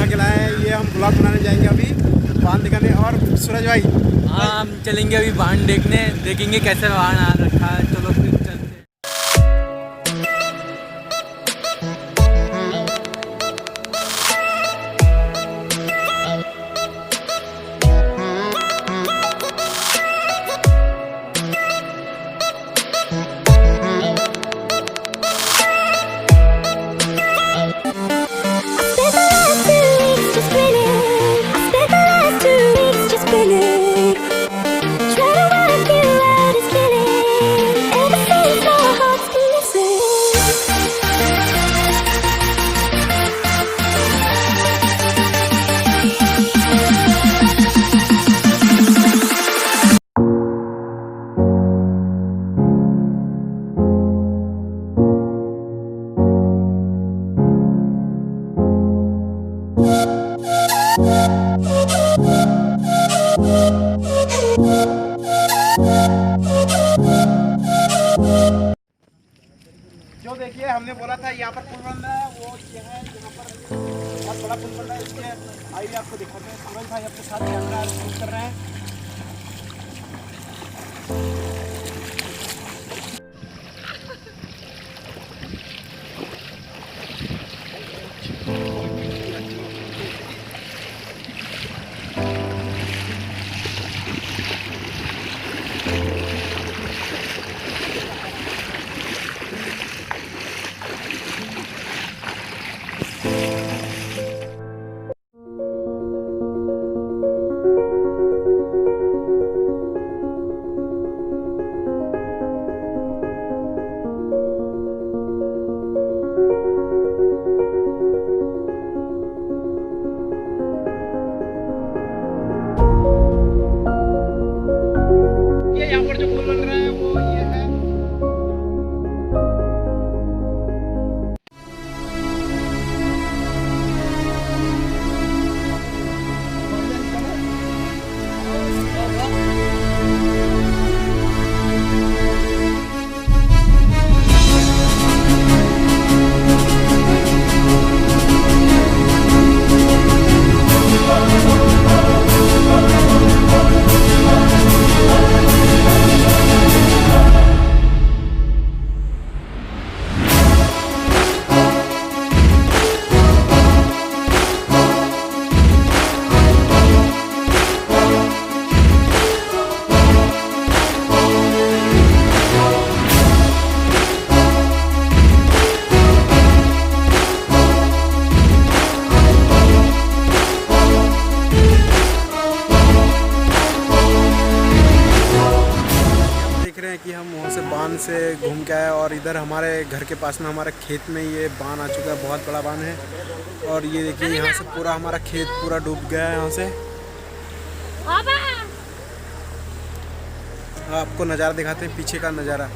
उठा के लाए हैं। ये हम ब्लॉग बनाने जाएंगे अभी बांध दिखाने। और सूरज भाई, हाँ हम चलेंगे अभी बांध देखने, देखेंगे कैसे बांध आ रखा है। चलो फिर चलते हैं। जो देखिए हमने बोला था यहाँ पर पुल बन रहा है, वो ये है। यहाँ पर बहुत बड़ा पुल बन रहा है। इसके आइए आपको दिखाते हैं। सूरज भाई अपने साथ कैमरा शूट कर रहे हैं। यहाँ पर जो पुल बन रहा है वो ये है। कि हम वहाँ से बांध से घूम के आए और इधर हमारे घर के पास में हमारे खेत में ये बांध आ चुका है। बहुत बड़ा बांध है। और ये देखिए यहाँ से पूरा हमारा खेत पूरा डूब गया है। यहाँ से आपको नज़ारा दिखाते हैं, पीछे का नज़ारा।